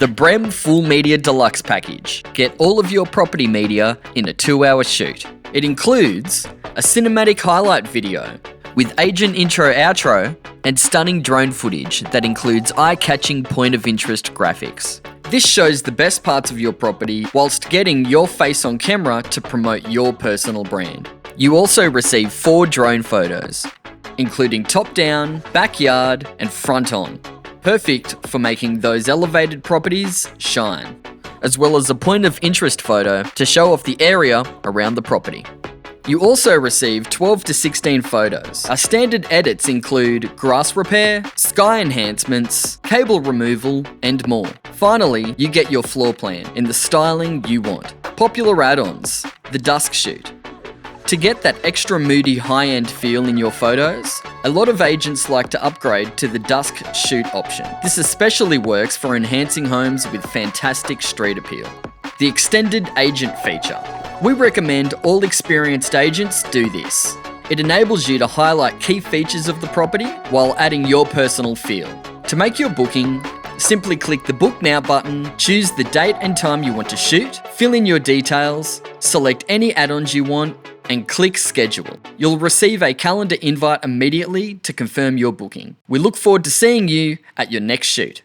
The BREM Full Media Deluxe package. Get all of your property media in a 2-hour shoot. It includes a cinematic highlight video with agent intro-outro and stunning drone footage that includes eye-catching point-of-interest graphics. This shows the best parts of your property whilst getting your face on camera to promote your personal brand. You also receive 4 drone photos, including top-down, backyard and front-on. Perfect for making those elevated properties shine, as well as a point-of-interest photo to show off the area around the property. You also receive 12 to 16 photos. Our standard edits include grass repair, sky enhancements, cable removal, and more. Finally, you get your floor plan in the styling you want. Popular add-ons, the dusk shoot. To get that extra moody high-end feel in your photos, a lot of agents like to upgrade to the dusk shoot option. This especially works for enhancing homes with fantastic street appeal. The extended agent feature. We recommend all experienced agents do this. It enables you to highlight key features of the property while adding your personal feel. To make your booking, simply click the Book Now button, choose the date and time you want to shoot, fill in your details, select any add-ons you want, and click Schedule. You'll receive a calendar invite immediately to confirm your booking. We look forward to seeing you at your next shoot.